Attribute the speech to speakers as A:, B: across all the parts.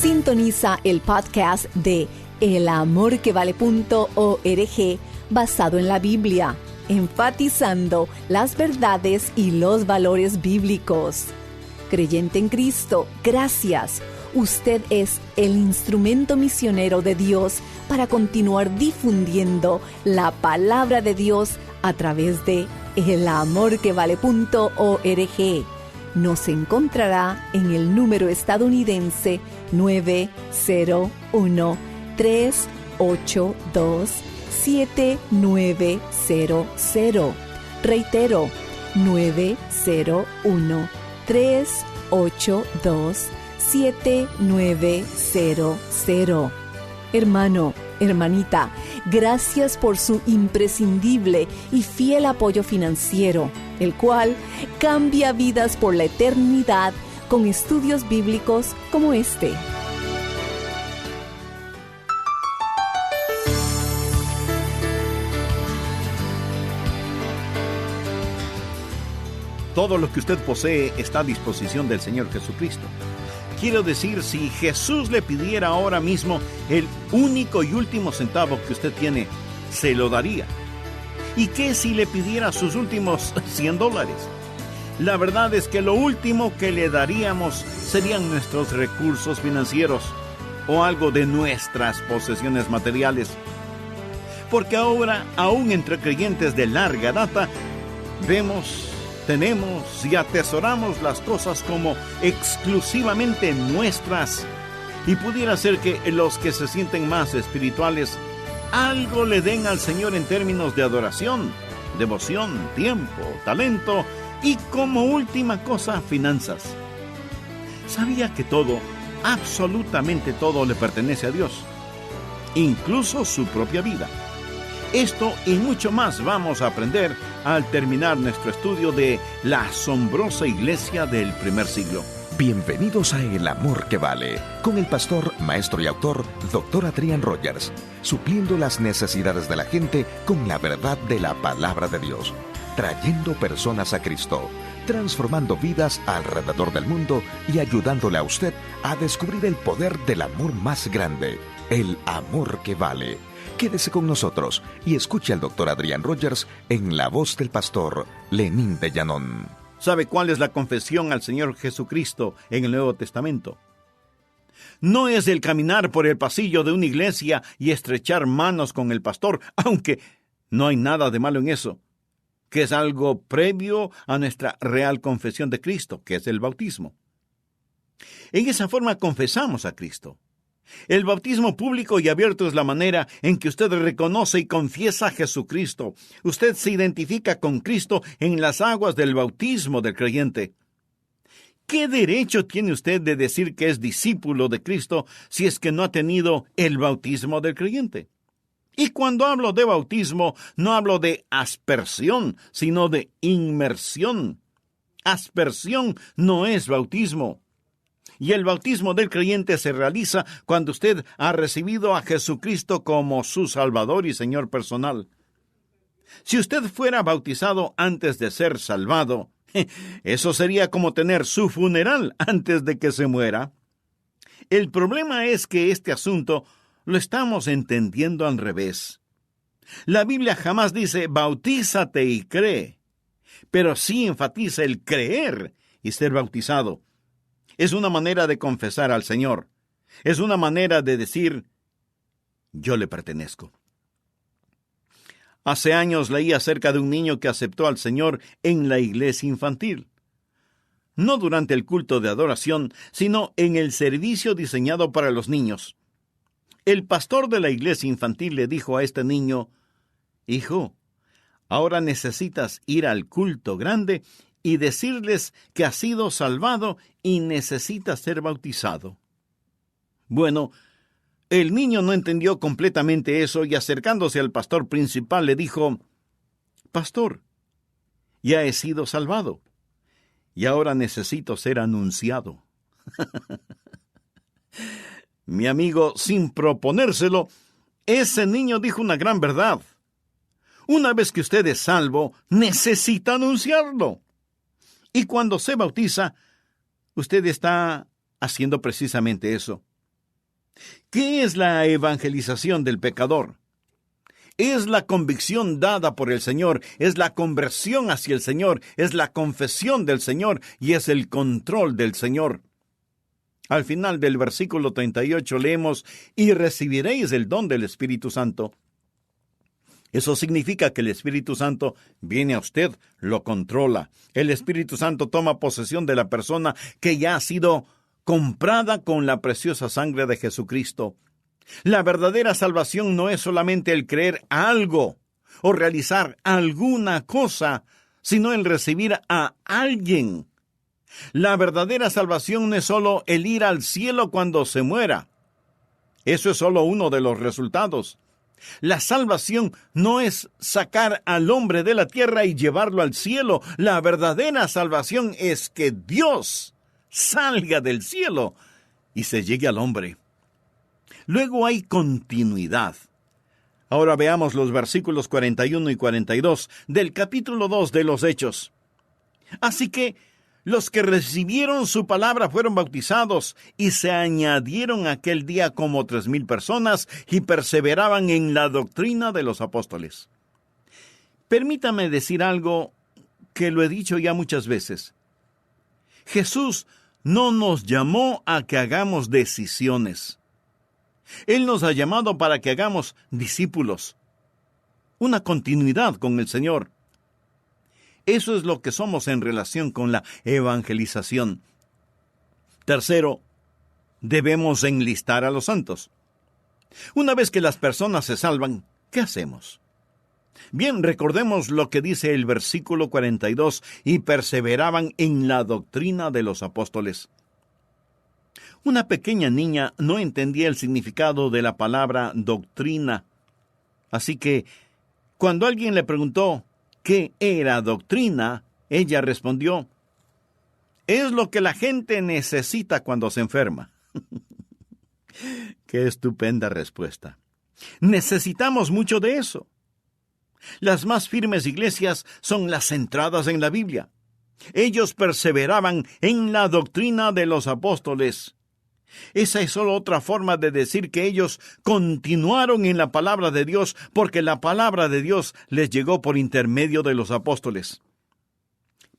A: Sintoniza el podcast de elamorquevale.org basado en la Biblia, enfatizando las verdades y los valores bíblicos. Creyente en Cristo, gracias. Usted es el instrumento misionero de Dios para continuar difundiendo la palabra de Dios a través de elamorquevale.org. Nos encontrará en el número estadounidense 901-382-7900. Reitero, 901-382-7900. Hermano, hermanita, gracias por su imprescindible y fiel apoyo financiero, el cual cambia vidas por la eternidad con estudios bíblicos como este.
B: Todo lo que usted posee está a disposición del Señor Jesucristo. Quiero decir, si Jesús le pidiera ahora mismo el único y último centavo que usted tiene, se lo daría. ¿Y qué si le pidiera sus últimos $100? La verdad es que lo último que le daríamos serían nuestros recursos financieros o algo de nuestras posesiones materiales. Porque ahora, aún entre creyentes de larga data, tenemos y atesoramos las cosas como exclusivamente nuestras. Y pudiera ser que los que se sienten más espirituales algo le den al Señor en términos de adoración, devoción, tiempo, talento y como última cosa, finanzas. ¿Sabía que todo, absolutamente todo, le pertenece a Dios? Incluso su propia vida. Esto y mucho más vamos a aprender al terminar nuestro estudio de la asombrosa iglesia del primer siglo.
C: Bienvenidos a El Amor que Vale, con el pastor, maestro y autor, Dr. Adrian Rogers, supliendo las necesidades de la gente con la verdad de la palabra de Dios, trayendo personas a Cristo, transformando vidas alrededor del mundo y ayudándole a usted a descubrir el poder del amor más grande, el amor que vale. Quédese con nosotros y escuche al Dr. Adrian Rogers en la voz del pastor Lenín de Llanón.
B: ¿Sabe cuál es la confesión al Señor Jesucristo en el Nuevo Testamento? No es el caminar por el pasillo de una iglesia y estrechar manos con el pastor, aunque no hay nada de malo en eso, que es algo previo a nuestra real confesión de Cristo, que es el bautismo. En esa forma confesamos a Cristo. El bautismo público y abierto es la manera en que usted reconoce y confiesa a Jesucristo. Usted se identifica con Cristo en las aguas del bautismo del creyente. ¿Qué derecho tiene usted de decir que es discípulo de Cristo si es que no ha tenido el bautismo del creyente? Y cuando hablo de bautismo, no hablo de aspersión, sino de inmersión. Aspersión no es bautismo. Y el bautismo del creyente se realiza cuando usted ha recibido a Jesucristo como su Salvador y Señor personal. Si usted fuera bautizado antes de ser salvado, eso sería como tener su funeral antes de que se muera. El problema es que este asunto lo estamos entendiendo al revés. La Biblia jamás dice bautízate y cree, pero sí enfatiza el creer y ser bautizado. Es una manera de confesar al Señor. Es una manera de decir, yo le pertenezco. Hace años leí acerca de un niño que aceptó al Señor en la iglesia infantil. No durante el culto de adoración, sino en el servicio diseñado para los niños. El pastor de la iglesia infantil le dijo a este niño, hijo, ahora necesitas ir al culto grande y decirles que has sido salvado y necesitas ser bautizado. Bueno, el niño no entendió completamente eso y acercándose al pastor principal le dijo, pastor, ya he sido salvado y ahora necesito ser anunciado. Mi amigo, sin proponérselo, ese niño dijo una gran verdad. Una vez que usted es salvo, necesita anunciarlo. Y cuando se bautiza, usted está haciendo precisamente eso. ¿Qué es la evangelización del pecador? Es la convicción dada por el Señor, es la conversión hacia el Señor, es la confesión del Señor y es el control del Señor. Al final del versículo 38 leemos, y recibiréis el don del Espíritu Santo. Eso significa que el Espíritu Santo viene a usted, lo controla. El Espíritu Santo toma posesión de la persona que ya ha sido comprada con la preciosa sangre de Jesucristo. La verdadera salvación no es solamente el creer algo o realizar alguna cosa, sino el recibir a alguien. La verdadera salvación no es solo el ir al cielo cuando se muera. Eso es solo uno de los resultados. La salvación no es sacar al hombre de la tierra y llevarlo al cielo. La verdadera salvación es que Dios salga del cielo y se llegue al hombre. Luego hay continuidad. Ahora veamos los versículos 41 y 42 del capítulo 2 de los Hechos. Así que los que recibieron su palabra fueron bautizados, y se añadieron aquel día como 3,000 personas, y perseveraban en la doctrina de los apóstoles. Permítame decir algo que lo he dicho ya muchas veces. Jesús no nos llamó a que hagamos decisiones. Él nos ha llamado para que hagamos discípulos. Una continuidad con el Señor. Eso es lo que somos en relación con la evangelización. Tercero, debemos enlistar a los santos. Una vez que las personas se salvan, ¿qué hacemos? Bien, recordemos lo que dice el versículo 42, y perseveraban en la doctrina de los apóstoles. Una pequeña niña no entendía el significado de la palabra doctrina. Así que, cuando alguien le preguntó ¿qué era doctrina?, ella respondió, es lo que la gente necesita cuando se enferma. ¡Qué estupenda respuesta! Necesitamos mucho de eso. Las más firmes iglesias son las centradas en la Biblia. Ellos perseveraban en la doctrina de los apóstoles. Esa es solo otra forma de decir que ellos continuaron en la palabra de Dios, porque la palabra de Dios les llegó por intermedio de los apóstoles.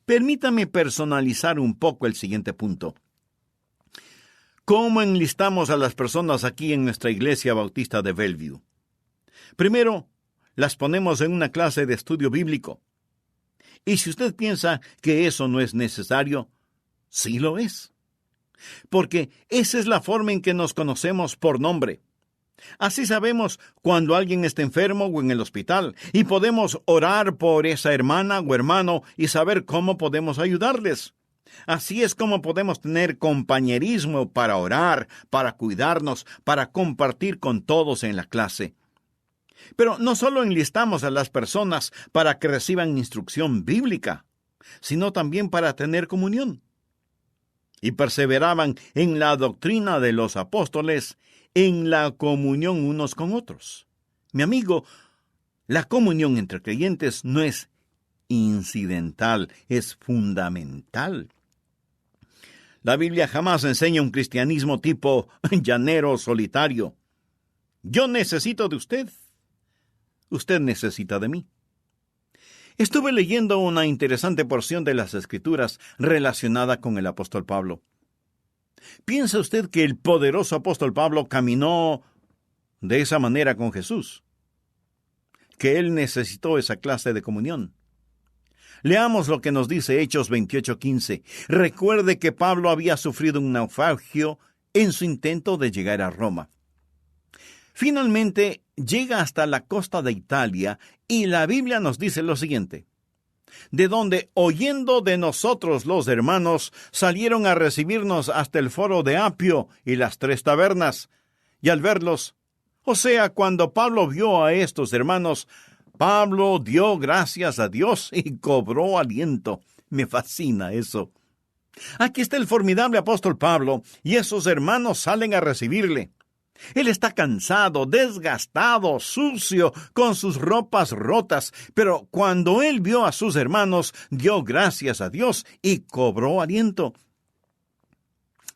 B: Permítame personalizar un poco el siguiente punto. ¿Cómo enlistamos a las personas aquí en nuestra iglesia bautista de Bellevue? Primero, las ponemos en una clase de estudio bíblico. Y si usted piensa que eso no es necesario, sí lo es. Porque esa es la forma en que nos conocemos por nombre. Así sabemos cuando alguien está enfermo o en el hospital, y podemos orar por esa hermana o hermano y saber cómo podemos ayudarles. Así es como podemos tener compañerismo para orar, para cuidarnos, para compartir con todos en la clase. Pero no solo enlistamos a las personas para que reciban instrucción bíblica, sino también para tener comunión. Y perseveraban en la doctrina de los apóstoles, en la comunión unos con otros. Mi amigo, la comunión entre creyentes no es incidental, es fundamental. La Biblia jamás enseña un cristianismo tipo llanero solitario. Yo necesito de usted. Usted necesita de mí. Estuve leyendo una interesante porción de las Escrituras relacionada con el apóstol Pablo. ¿Piensa usted que el poderoso apóstol Pablo caminó de esa manera con Jesús? ¿Que él necesitó esa clase de comunión? Leamos lo que nos dice Hechos 28:15. Recuerde que Pablo había sufrido un naufragio en su intento de llegar a Roma. Finalmente llega hasta la costa de Italia y la Biblia nos dice lo siguiente: de donde, oyendo de nosotros los hermanos, salieron a recibirnos hasta el foro de Apio y las 3 tabernas. Y al verlos, o sea, cuando Pablo vio a estos hermanos, Pablo dio gracias a Dios y cobró aliento. Me fascina eso. Aquí está el formidable apóstol Pablo, y esos hermanos salen a recibirle. Él está cansado, desgastado, sucio, con sus ropas rotas, pero cuando él vio a sus hermanos, dio gracias a Dios y cobró aliento.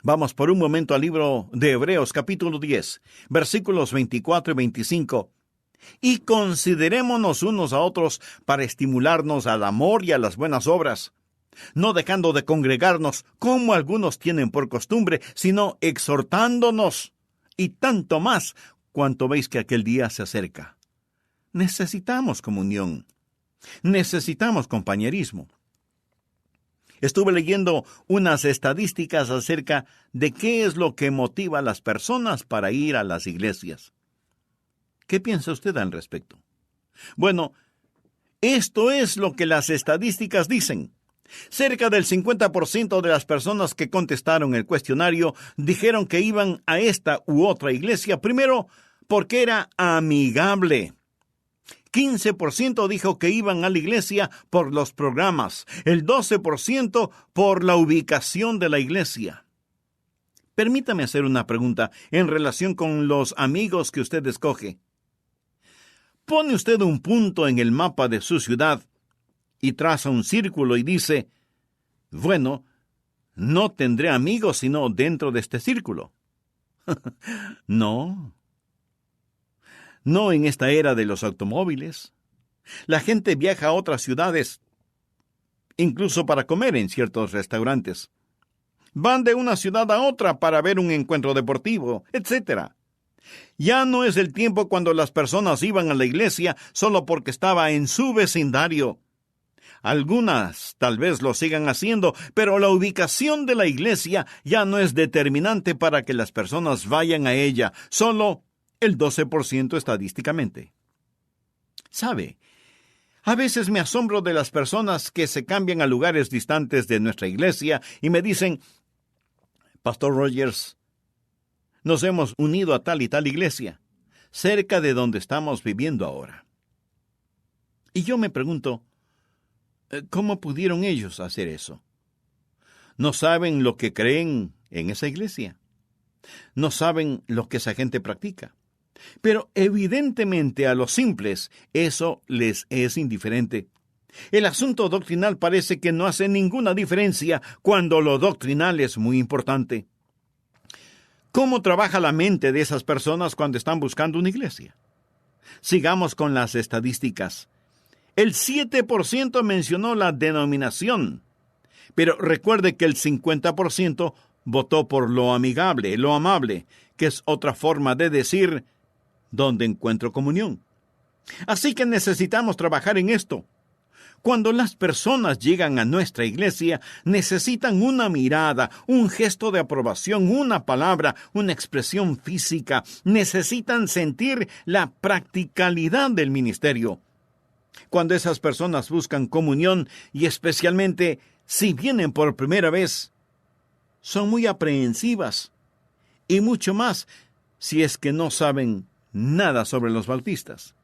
B: Vamos por un momento al libro de Hebreos capítulo 10, versículos 24 y 25. Y considerémonos unos a otros para estimularnos al amor y a las buenas obras, no dejando de congregarnos como algunos tienen por costumbre, sino exhortándonos, y tanto más cuanto veis que aquel día se acerca. Necesitamos comunión, necesitamos compañerismo. Estuve leyendo unas estadísticas acerca de qué es lo que motiva a las personas para ir a las iglesias. ¿Qué piensa usted al respecto? Bueno, esto es lo que las estadísticas dicen. Cerca del 50% de las personas que contestaron el cuestionario dijeron que iban a esta u otra iglesia, primero porque era amigable. 15% dijo que iban a la iglesia por los programas, el 12% por la ubicación de la iglesia. Permítame hacer una pregunta en relación con los amigos que usted escoge. Pone usted un punto en el mapa de su ciudad y traza un círculo y dice, bueno, no tendré amigos sino dentro de este círculo. No en esta era de los automóviles. La gente viaja a otras ciudades, incluso para comer en ciertos restaurantes. Van de una ciudad a otra para ver un encuentro deportivo, etc. Ya no es el tiempo cuando las personas iban a la iglesia solo porque estaba en su vecindario. Algunas tal vez lo sigan haciendo, pero la ubicación de la iglesia ya no es determinante para que las personas vayan a ella, solo el 12% estadísticamente. ¿Sabe? A veces me asombro de las personas que se cambian a lugares distantes de nuestra iglesia y me dicen, Pastor Rogers, nos hemos unido a tal y tal iglesia, cerca de donde estamos viviendo ahora. Y yo me pregunto, ¿cómo pudieron ellos hacer eso? No saben lo que creen en esa iglesia. No saben lo que esa gente practica. Pero evidentemente a los simples eso les es indiferente. El asunto doctrinal parece que no hace ninguna diferencia cuando lo doctrinal es muy importante. ¿Cómo trabaja la mente de esas personas cuando están buscando una iglesia? Sigamos con las estadísticas. El 7% mencionó la denominación, pero recuerde que el 50% votó por lo amigable, lo amable, que es otra forma de decir donde encuentro comunión. Así que necesitamos trabajar en esto. Cuando las personas llegan a nuestra iglesia, necesitan una mirada, un gesto de aprobación, una palabra, una expresión física. Necesitan sentir la practicalidad del ministerio. Cuando esas personas buscan comunión, y especialmente si vienen por primera vez, son muy aprehensivas. Y mucho más si es que no saben nada sobre los bautistas.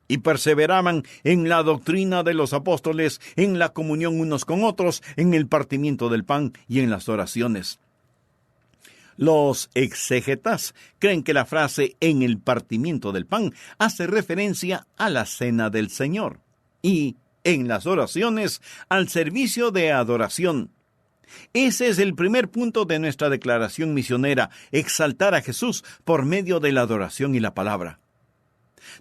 B: Y perseveraban en la doctrina de los apóstoles, en la comunión unos con otros, en el partimiento del pan y en las oraciones. Los exégetas creen que la frase en el partimiento del pan hace referencia a la cena del Señor y en las oraciones al servicio de adoración. Ese es el primer punto de nuestra declaración misionera, exaltar a Jesús por medio de la adoración y la palabra.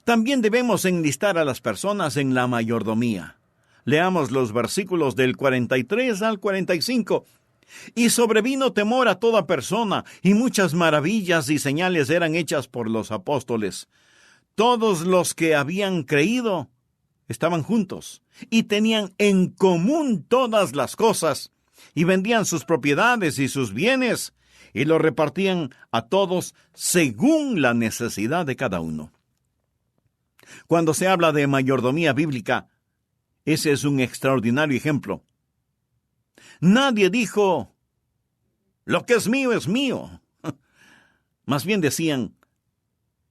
B: También debemos enlistar a las personas en la mayordomía. Leamos los versículos del 43 al 45. Y sobrevino temor a toda persona, y muchas maravillas y señales eran hechas por los apóstoles. Todos los que habían creído estaban juntos, y tenían en común todas las cosas, y vendían sus propiedades y sus bienes, y lo repartían a todos según la necesidad de cada uno. Cuando se habla de mayordomía bíblica, ese es un extraordinario ejemplo. Nadie dijo, lo que es mío es mío. Más bien decían,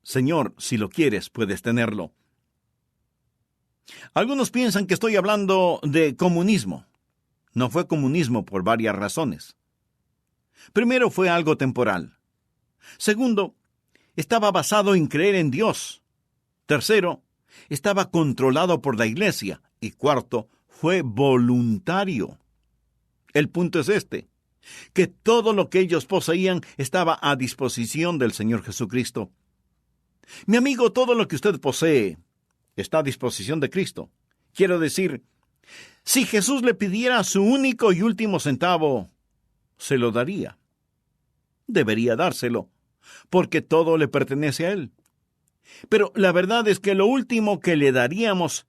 B: Señor, si lo quieres, puedes tenerlo. Algunos piensan que estoy hablando de comunismo. No fue comunismo por varias razones. Primero, fue algo temporal. Segundo, estaba basado en creer en Dios. Tercero, estaba controlado por la iglesia. Y cuarto, fue voluntario. El punto es este. que todo lo que ellos poseían estaba a disposición del Señor Jesucristo. Mi amigo, todo lo que usted posee está a disposición de Cristo. Quiero decir, si Jesús le pidiera su único y último centavo, se lo daría. Debería dárselo, porque todo le pertenece a Él. Pero la verdad es que lo último que le daríamos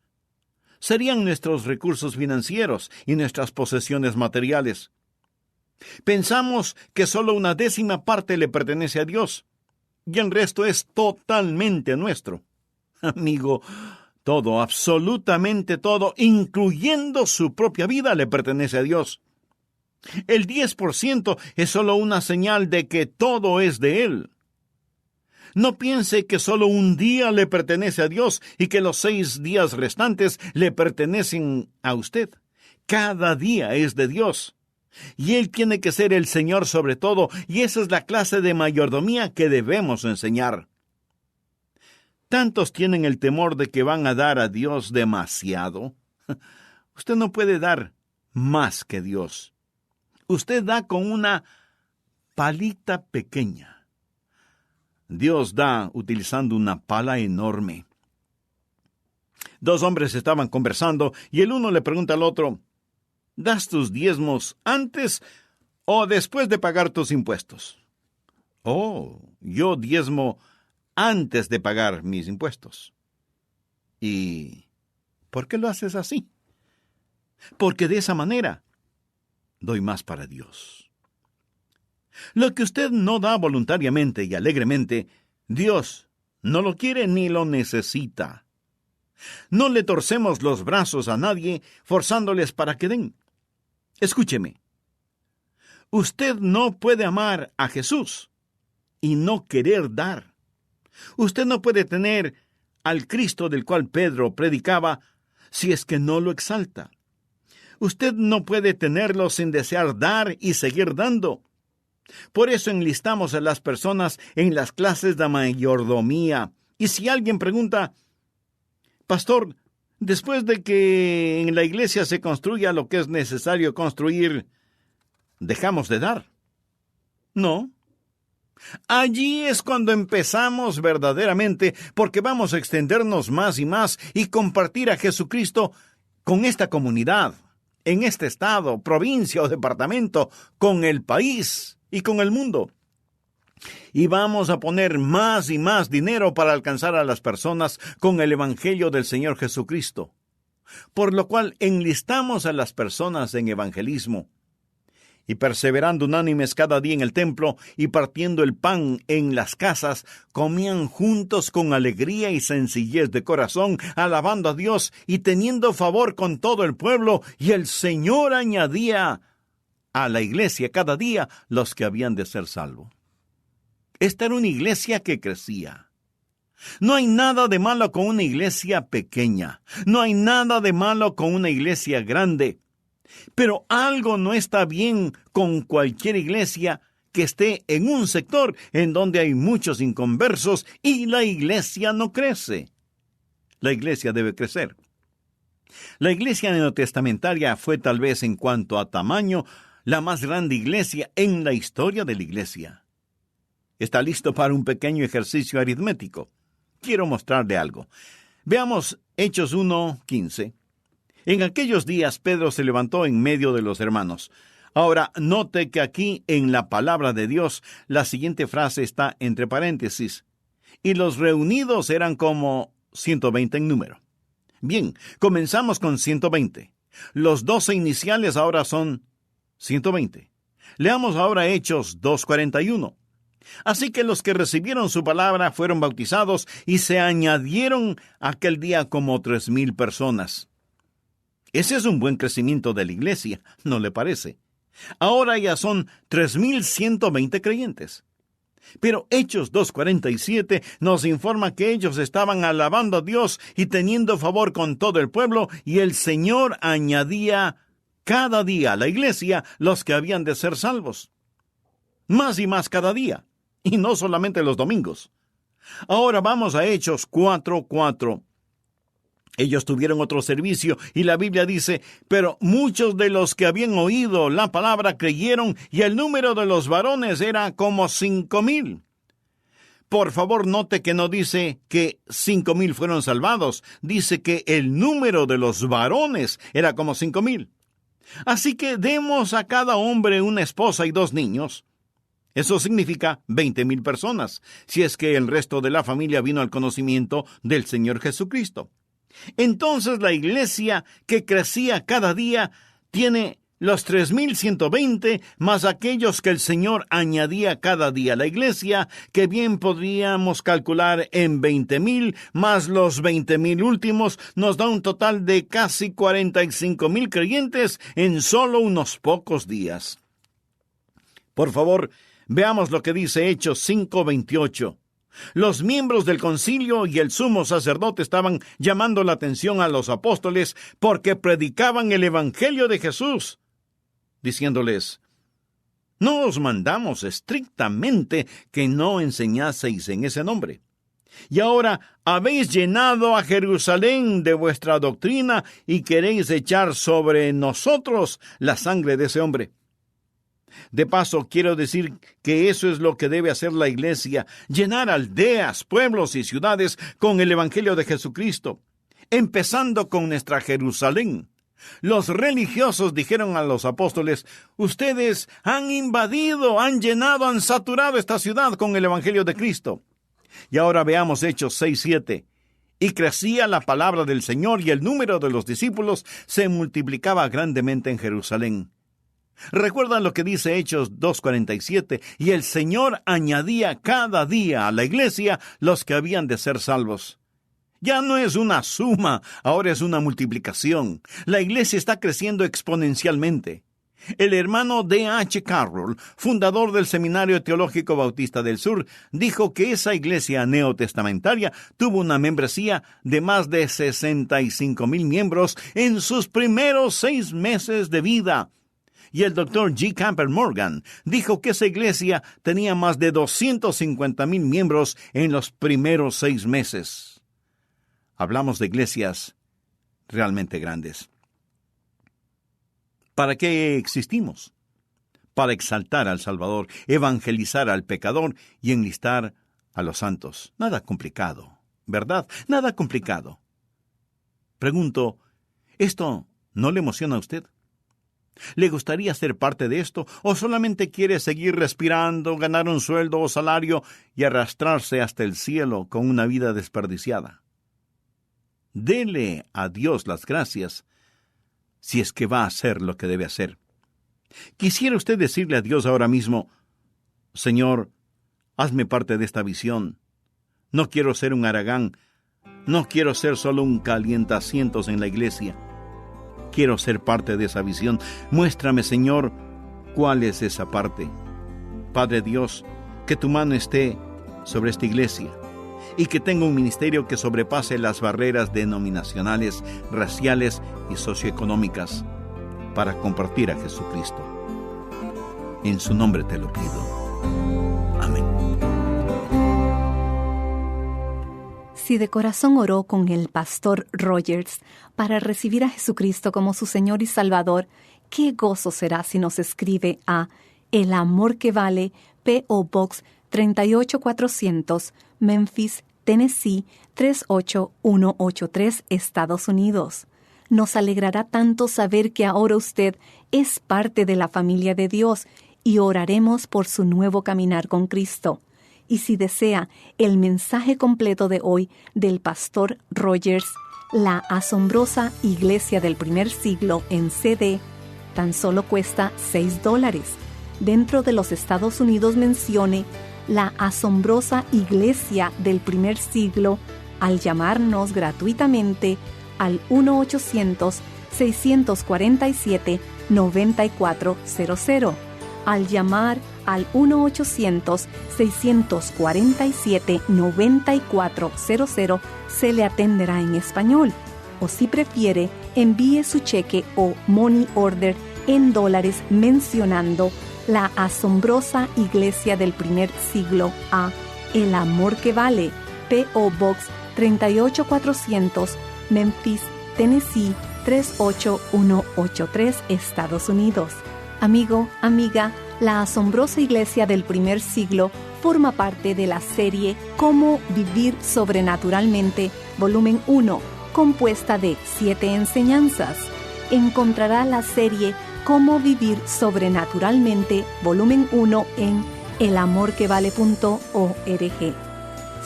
B: serían nuestros recursos financieros y nuestras posesiones materiales. Pensamos que solo una 10ª parte le pertenece a Dios, y el resto es totalmente nuestro. Amigo, todo, absolutamente todo, incluyendo su propia vida, le pertenece a Dios. El 10% es solo una señal de que todo es de Él. No piense que solo un día le pertenece a Dios y que los 6 días restantes le pertenecen a usted. Cada día es de Dios. Y Él tiene que ser el Señor sobre todo, y esa es la clase de mayordomía que debemos enseñar. Tantos tienen el temor de que van a dar a Dios demasiado. Usted no puede dar más que Dios. Usted da con una palita pequeña. Dios da utilizando una pala enorme. 2 hombres estaban conversando y el uno le pregunta al otro: ¿das tus diezmos antes o después de pagar tus impuestos? Oh, yo diezmo antes de pagar mis impuestos. ¿Y por qué lo haces así? Porque de esa manera doy más para Dios. Lo que usted no da voluntariamente y alegremente, Dios no lo quiere ni lo necesita. No le torcemos los brazos a nadie forzándoles para que den. Escúcheme. Usted no puede amar a Jesús y no querer dar. Usted no puede tener al Cristo del cual Pedro predicaba si es que no lo exalta. Usted no puede tenerlo sin desear dar y seguir dando. Por eso enlistamos a las personas en las clases de mayordomía. Y si alguien pregunta: pastor, después de que en la iglesia se construya lo que es necesario construir, ¿dejamos de dar? No. Allí es cuando empezamos verdaderamente, porque vamos a extendernos más y más y compartir a Jesucristo con esta comunidad, en este estado, provincia o departamento, con el país y con el mundo. Y vamos a poner más y más dinero para alcanzar a las personas con el Evangelio del Señor Jesucristo. Por lo cual enlistamos a las personas en evangelismo. Y perseverando unánimes cada día en el templo y partiendo el pan en las casas, comían juntos con alegría y sencillez de corazón, alabando a Dios y teniendo favor con todo el pueblo, y el Señor añadía a la iglesia cada día los que habían de ser salvos. Esta era una iglesia que crecía. No hay nada de malo con una iglesia pequeña. No hay nada de malo con una iglesia grande. Pero algo no está bien con cualquier iglesia que esté en un sector en donde hay muchos inconversos y la iglesia no crece. La iglesia debe crecer. La iglesia neotestamentaria fue tal vez en cuanto a tamaño la más grande iglesia en la historia de la iglesia. ¿Está listo para un pequeño ejercicio aritmético? Quiero mostrarle algo. Veamos Hechos 1:15. En aquellos días Pedro se levantó en medio de los hermanos. Ahora, note que aquí en la palabra de Dios, la siguiente frase está entre paréntesis. Y los reunidos eran como 120 en número. Bien, comenzamos con 120. Los 12 iniciales ahora son 120. Leamos ahora Hechos 2:41. Así que los que recibieron su palabra fueron bautizados y se añadieron aquel día como 3,000 personas. Ese es un buen crecimiento de la iglesia, ¿no le parece? Ahora ya son 3,120 creyentes. Pero Hechos 2:47 nos informa que ellos estaban alabando a Dios y teniendo favor con todo el pueblo, y el Señor añadía cada día a la iglesia los que habían de ser salvos. Más y más cada día, y no solamente los domingos. Ahora vamos a Hechos 4:4. Ellos tuvieron otro servicio y la Biblia dice, pero muchos de los que habían oído la palabra creyeron y el número de los varones era como 5,000. Por favor, note que no dice que 5,000 fueron salvados, dice que el número de los varones era como 5,000. Así que demos a cada hombre una esposa y 2 niños. Eso significa 20,000 personas, si es que el resto de la familia vino al conocimiento del Señor Jesucristo. Entonces la iglesia, que crecía cada día, tiene los 3,120 más aquellos que el Señor añadía cada día. La iglesia, que bien podríamos calcular en 20,000 más los 20,000 últimos, nos da un total de casi 45,000 creyentes en solo unos pocos días. Por favor, veamos lo que dice Hechos 5:28. Los miembros del concilio y el sumo sacerdote estaban llamando la atención a los apóstoles porque predicaban el evangelio de Jesús, diciéndoles, no os mandamos estrictamente que no enseñaseis en ese nombre. Y ahora habéis llenado a Jerusalén de vuestra doctrina y queréis echar sobre nosotros la sangre de ese hombre. De paso, quiero decir que eso es lo que debe hacer la iglesia, llenar aldeas, pueblos y ciudades con el evangelio de Jesucristo, empezando con nuestra Jerusalén. Los religiosos dijeron a los apóstoles, ustedes han invadido, han llenado, han saturado esta ciudad con el evangelio de Cristo. Y ahora veamos Hechos 6:7. Y crecía la palabra del Señor y el número de los discípulos se multiplicaba grandemente en Jerusalén. ¿Recuerdan lo que dice Hechos 2:47? Y el Señor añadía cada día a la iglesia los que habían de ser salvos. Ya no es una suma, ahora es una multiplicación. La iglesia está creciendo exponencialmente. El hermano D.H. Carroll, fundador del Seminario Teológico Bautista del Sur, dijo que esa iglesia neotestamentaria tuvo una membresía de más de 65,000 miembros en sus primeros 6 meses de vida. Y el Dr. G. Campbell Morgan dijo que esa iglesia tenía más de 250,000 miembros en los primeros 6 meses. Hablamos de iglesias realmente grandes. ¿Para qué existimos? Para exaltar al Salvador, evangelizar al pecador y enlistar a los santos. Nada complicado, ¿verdad? Nada complicado. Pregunto, ¿esto no le emociona a usted? ¿Le gustaría ser parte de esto o solamente quiere seguir respirando, ganar un sueldo o salario y arrastrarse hasta el cielo con una vida desperdiciada? Dele a Dios las gracias si es que va a hacer lo que debe hacer. ¿Quisiera usted decirle a Dios ahora mismo, Señor, hazme parte de esta visión? No quiero ser un haragán, no quiero ser solo un calientacientos en la iglesia. Quiero ser parte de esa visión. Muéstrame, Señor, cuál es esa parte. Padre Dios, que tu mano esté sobre esta iglesia y que tenga un ministerio que sobrepase las barreras denominacionales, raciales y socioeconómicas para compartir a Jesucristo. En su nombre te lo pido. Amén.
A: Si de corazón oró con el pastor Rogers para recibir a Jesucristo como su Señor y Salvador, qué gozo será si nos escribe a El Amor que Vale, P.O. Box 38400, Memphis, Tennessee 38183, Estados Unidos. Nos alegrará tanto saber que ahora usted es parte de la familia de Dios y oraremos por su nuevo caminar con Cristo. Y si desea el mensaje completo de hoy del pastor Rogers, La asombrosa iglesia del primer siglo en CD, tan solo cuesta $6. Dentro de los Estados Unidos mencione La asombrosa iglesia del primer siglo al llamarnos gratuitamente al 1-800-647-9400. Al llamar al 1-800-647-9400 se le atenderá en español. O si prefiere, envíe su cheque o money order en $, mencionando La asombrosa iglesia del primer siglo a El Amor que Vale, P.O. Box 38400, Memphis, Tennessee 38183, Estados Unidos. Amigo, amiga, la asombrosa iglesia del primer siglo forma parte de la serie Cómo vivir sobrenaturalmente, volumen 1, compuesta de 7 enseñanzas. Encontrará la serie Cómo vivir sobrenaturalmente, volumen 1 en elamorquevale.org.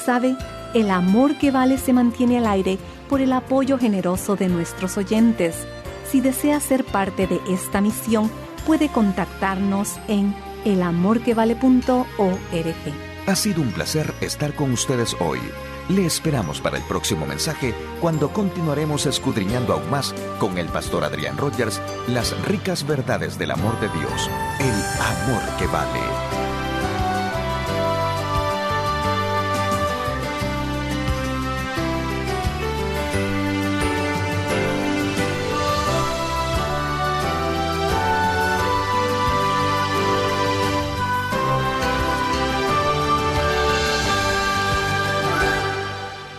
A: ¿Sabe? El Amor que Vale se mantiene al aire por el apoyo generoso de nuestros oyentes. Si desea ser parte de esta misión, puede contactarnos en elamorquevale.org.
C: Ha sido un placer estar con ustedes hoy. Le esperamos para el próximo mensaje, cuando continuaremos escudriñando aún más con el pastor Adrián Rogers las ricas verdades del amor de Dios, el amor que vale.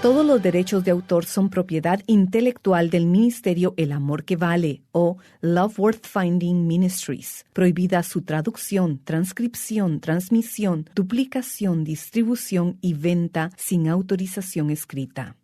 A: Todos los derechos de autor son propiedad intelectual del Ministerio El Amor que Vale o Love Worth Finding Ministries. Prohibida su traducción, transcripción, transmisión, duplicación, distribución y venta sin autorización escrita.